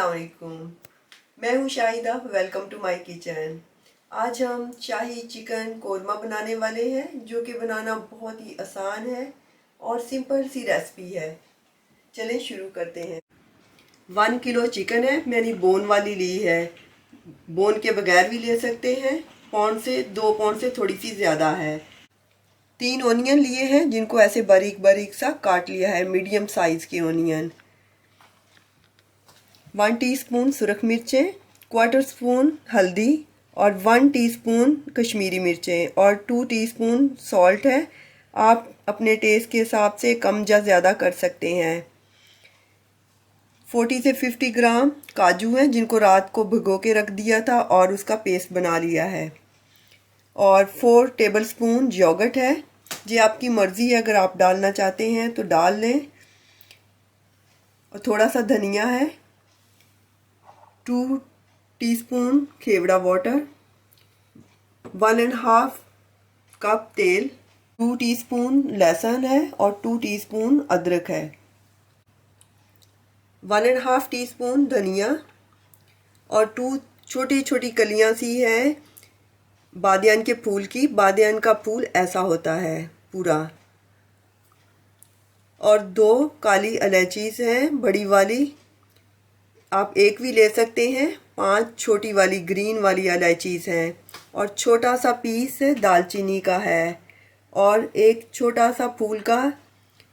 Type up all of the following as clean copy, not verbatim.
अस्सलामुअलैकुम। मैं हूँ Shahida. Welcome to my kitchen. आज हम शाही चिकन कोरमा बनाने वाले हैं, जो कि बनाना बहुत ही आसान है और सिंपल सी रेसिपी है। चलें शुरू करते हैं। 1 किलो चिकन है, मैंने बोन वाली ली है। बोन के बगैर भी ले सकते हैं। पाउंड से 2 पाउंड से थोड़ी सी ज़्यादा है। 3 ओनियन लिए हैं, जिनको ऐसे बारीक बारीक सा काट लिया है, मीडियम साइज़ के ओनियन। 1 टीस्पून सुरख मिर्चें, 1/4 स्पून हल्दी और 1 टीस्पून कश्मीरी मिर्चें और 2 टीस्पून सॉल्ट है। आप अपने टेस्ट के हिसाब से कम या ज़्यादा कर सकते हैं। 40 से 50 ग्राम काजू हैं, जिनको रात को भिगो के रख दिया था और उसका पेस्ट बना लिया है। और 4 टेबलस्पून योगर्ट है। ये आपकी मर्ज़ी है, अगर आप डालना चाहते हैं तो डाल लें। और थोड़ा सा धनिया है। 2 टीस्पून खेवड़ा वाटर, 1.5 कप तेल, 2 टीस्पून लहसुन है और 2 टीस्पून अदरक है, 1.5 टीस्पून धनिया और 2 छोटी छोटी कलियां सी हैं बादियान के फूल की। बादियान का फूल ऐसा होता है पूरा। और 2 काली इलायचीज़ हैं बड़ी वाली, आप एक भी ले सकते हैं। 5 छोटी वाली ग्रीन वाली इलायचीज़ हैं और छोटा सा पीस दालचीनी का है और एक छोटा सा फूल का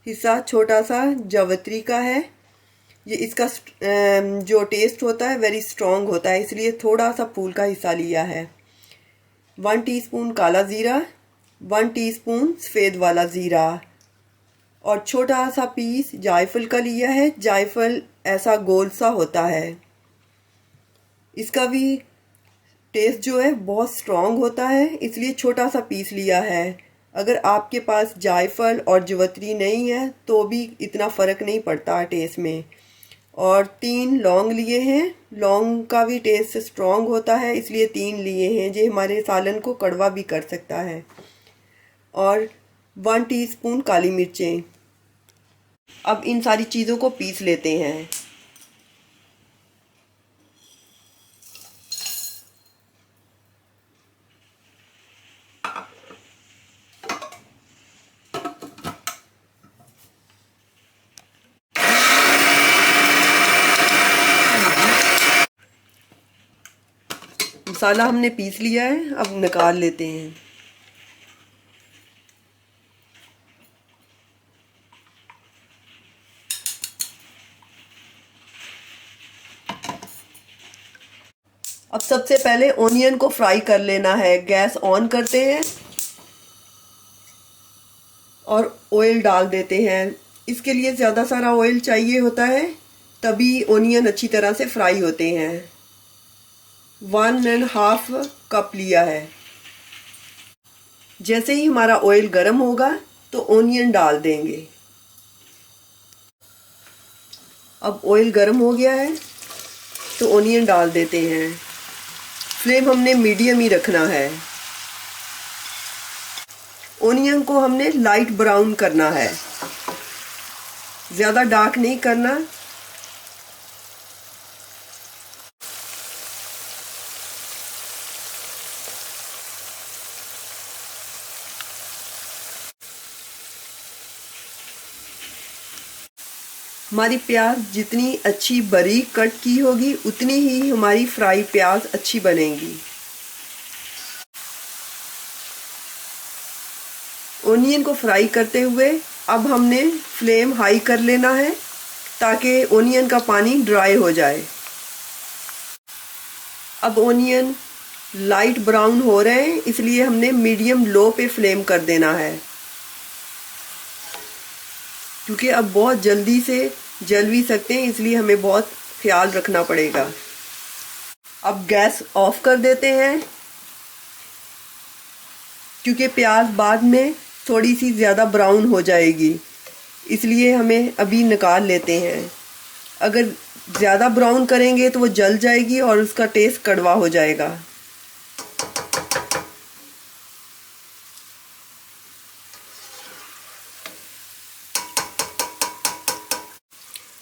हिस्सा छोटा सा जावित्री का है। ये इसका जो टेस्ट होता है वेरी स्ट्रॉन्ग होता है, इसलिए थोड़ा सा फूल का हिस्सा लिया है। 1 टीस्पून काला ज़ीरा, 1 टीस्पून सफ़ेद वाला ज़ीरा और छोटा सा पीस जायफल का लिया है। जायफल ऐसा गोल सा होता है, इसका भी टेस्ट जो है बहुत स्ट्रॉन्ग होता है, इसलिए छोटा सा पीस लिया है। अगर आपके पास जायफल और जावित्री नहीं है तो भी इतना फ़र्क नहीं पड़ता टेस्ट में। और 3 लौंग लिए हैं। लौंग का भी टेस्ट स्ट्रॉन्ग होता है, इसलिए 3 लिए हैं। ये हमारे सालन को कड़वा भी कर सकता है। और 1 टीस्पून काली मिर्चें। अब इन सारी चीज़ों को पीस लेते हैं। मसाला हमने पीस लिया है, अब निकाल लेते हैं। अब सबसे पहले ओनियन को फ्राई कर लेना है। गैस ऑन करते हैं और ऑयल डाल देते हैं। इसके लिए ज़्यादा सारा ऑयल चाहिए होता है, तभी ओनियन अच्छी तरह से फ्राई होते हैं। 1.5 कप लिया है। जैसे ही हमारा ऑयल गर्म होगा तो ओनियन डाल देंगे। अब ऑयल गर्म हो गया है तो ओनियन डाल देते हैं। फ्लेम हमने मीडियम ही रखना है। ओनियन को हमने लाइट ब्राउन करना है, ज़्यादा डार्क नहीं करना। हमारी प्याज जितनी अच्छी बारीक कट की होगी उतनी ही हमारी फ्राई प्याज अच्छी बनेगी। ओनियन को फ्राई करते हुए अब हमने फ्लेम हाई कर लेना है, ताकि ओनियन का पानी ड्राई हो जाए। अब ओनियन लाइट ब्राउन हो रहे हैं, इसलिए हमने मीडियम लो पे फ्लेम कर देना है, क्योंकि अब बहुत जल्दी से जल भी सकते हैं, इसलिए हमें बहुत ख्याल रखना पड़ेगा। अब गैस ऑफ कर देते हैं, क्योंकि प्याज बाद में थोड़ी सी ज़्यादा ब्राउन हो जाएगी, इसलिए हमें अभी निकाल लेते हैं। अगर ज़्यादा ब्राउन करेंगे तो वो जल जाएगी और उसका टेस्ट कड़वा हो जाएगा।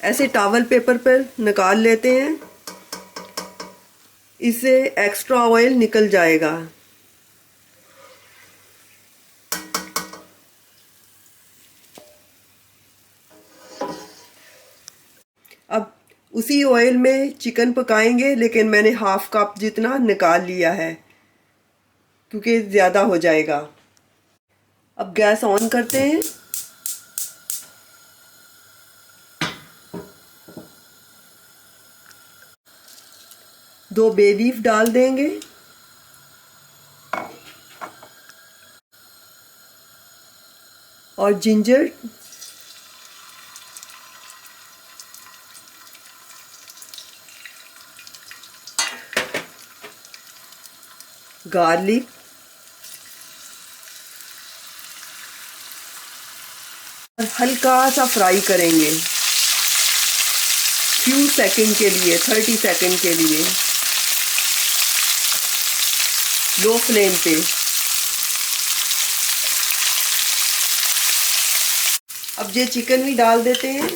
ऐसे टॉवल पेपर पर निकाल लेते हैं इससे एक्स्ट्रा ऑयल निकल जाएगा। अब उसी ऑयल में चिकन पकाएंगे, लेकिन मैंने हाफ कप जितना निकाल लिया है क्योंकि ज़्यादा हो जाएगा। अब गैस ऑन करते हैं। दो बे लीफ डाल देंगे और जिंजर, गार्लिक और हल्का सा फ्राई करेंगे फ्यू सेकंड के लिए, 30 सेकंड के लिए लो फ्लेम पे। अब ये चिकन भी डाल देते हैं।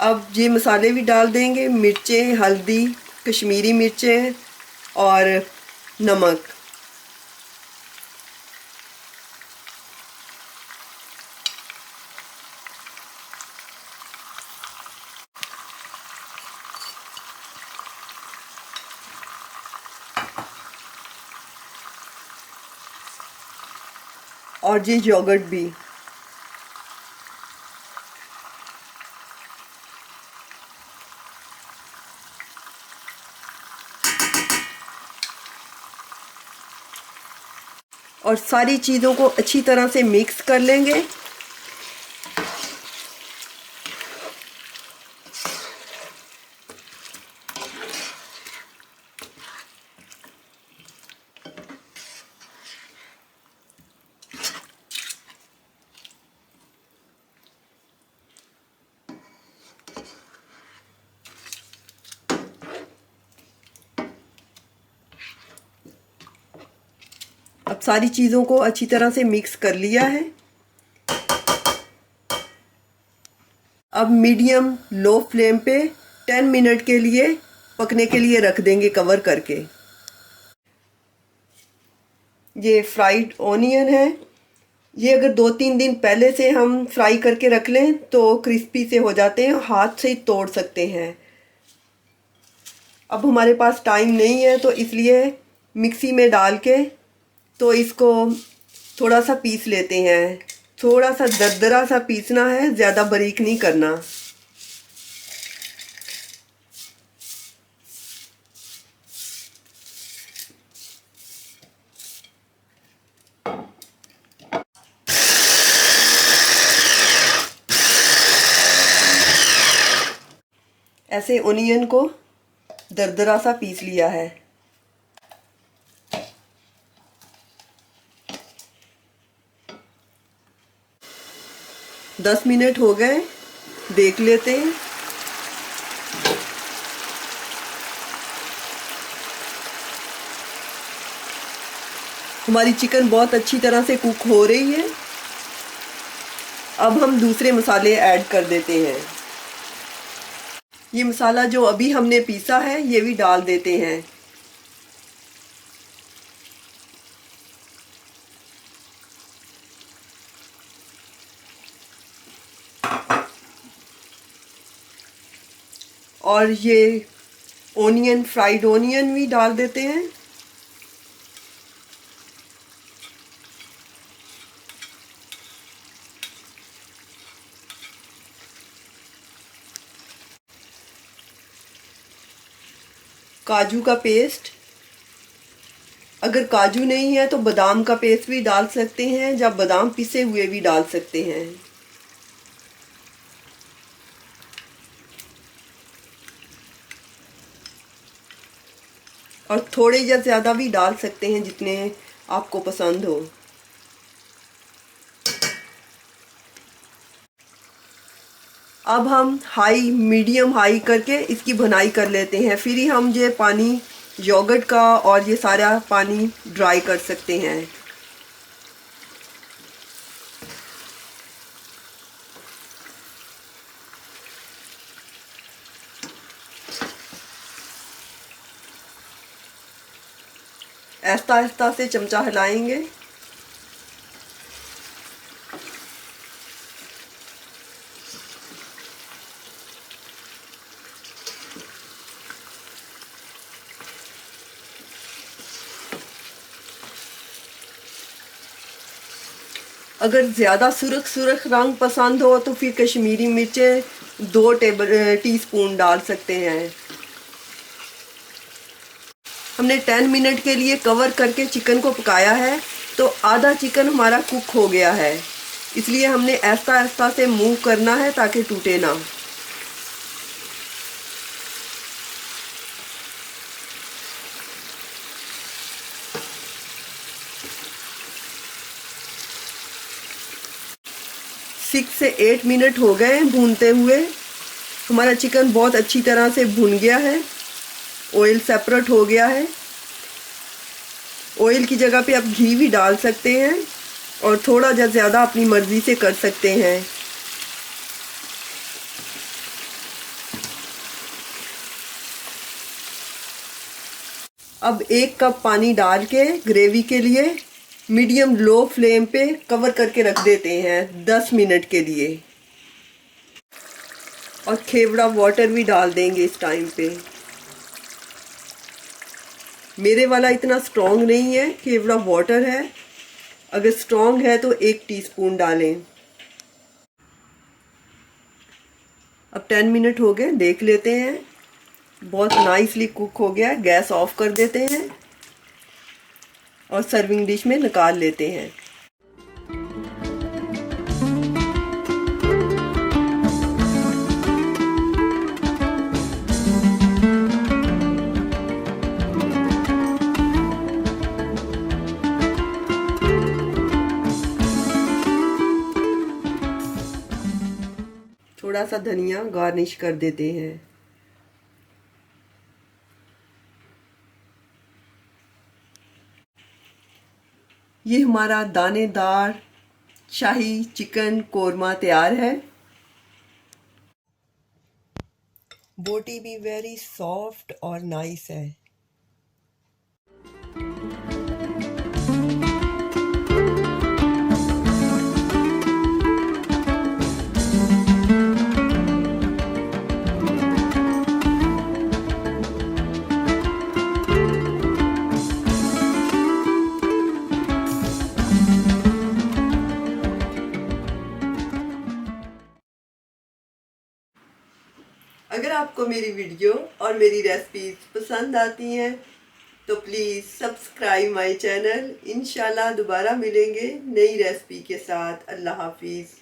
अब ये मसाले भी डाल देंगे, मिर्चें, हल्दी, कश्मीरी मिर्चें और नमक। और ये योगर्ट भी। और सारी चीज़ों को अच्छी तरह से मिक्स कर लेंगे। अब सारी चीज़ों को अच्छी तरह से मिक्स कर लिया है। अब मीडियम लो फ्लेम पे 10 मिनट के लिए पकने के लिए रख देंगे कवर करके। ये फ्राइड ऑनियन है। ये अगर 2-3 दिन पहले से हम फ्राई करके रख लें तो क्रिस्पी से हो जाते हैं, हाथ से ही तोड़ सकते हैं। अब हमारे पास टाइम नहीं है तो इसलिए मिक्सी में डाल के तो इसको थोड़ा सा पीस लेते हैं। थोड़ा सा दरदरा सा पीसना है, ज़्यादा बारीक नहीं करना। ऐसे ओनियन को दरदरा सा पीस लिया है। दस मिनट हो गए, देख लेते हैं। हमारी चिकन बहुत अच्छी तरह से कुक हो रही है। अब हम दूसरे मसाले ऐड कर देते हैं। ये मसाला जो अभी हमने पीसा है ये भी डाल देते हैं। और ये ओनियन, फ्राइड ओनियन भी डाल देते हैं। काजू का पेस्ट, अगर काजू नहीं है तो बादाम का पेस्ट भी डाल सकते हैं, या बादाम पिसे हुए भी डाल सकते हैं। और थोड़े या ज़्यादा भी डाल सकते हैं जितने आपको पसंद हो। अब हम मीडियम हाई करके इसकी भुनाई कर लेते हैं, फिर ही हम ये पानी योगर्ट का और ये सारा पानी ड्राई कर सकते हैं। आहिस्ता आहिस्ता से चमचा हिलाएंगे। अगर ज़्यादा सुरख सुरख रंग पसंद हो तो फिर कश्मीरी मिर्चें 2 टीस्पून डाल सकते हैं। हमने 10 मिनट के लिए कवर करके चिकन को पकाया है, तो आधा चिकन हमारा कुक हो गया है। इसलिए हमने आहिस्ता आहिस्ता से मूव करना है ताकि टूटे ना। सिक्स से 8 मिनट हो गए भूनते हुए। हमारा चिकन बहुत अच्छी तरह से भुन गया है, ऑयल सेपरेट हो गया है। ऑयल की जगह पे आप घी भी डाल सकते हैं और थोड़ा ज़्यादा अपनी मर्ज़ी से कर सकते हैं। अब 1 कप पानी डाल के ग्रेवी के लिए मीडियम लो फ्लेम पे कवर करके रख देते हैं 10 मिनट के लिए। और खेवड़ा वाटर भी डाल देंगे इस टाइम पे। मेरे वाला इतना स्ट्रॉन्ग नहीं है, खेवड़ा वाटर है। अगर स्ट्रॉन्ग है तो 1 टीस्पून डालें। अब 10 मिनट हो गए, देख लेते हैं। बहुत नाइसली कुक हो गया। गैस ऑफ कर देते हैं और सर्विंग डिश में निकाल लेते हैं। थोड़ा सा धनिया गार्निश कर देते हैं। ये हमारा दानेदार शाही चिकन कोरमा तैयार है। बोटी भी वेरी सॉफ्ट और नाइस है। अगर आपको मेरी वीडियो और मेरी रेसिपीज पसंद आती हैं तो प्लीज़ सब्सक्राइब माय चैनल। इंशाल्लाह दोबारा मिलेंगे नई रेसिपी के साथ। अल्लाह हाफिज़।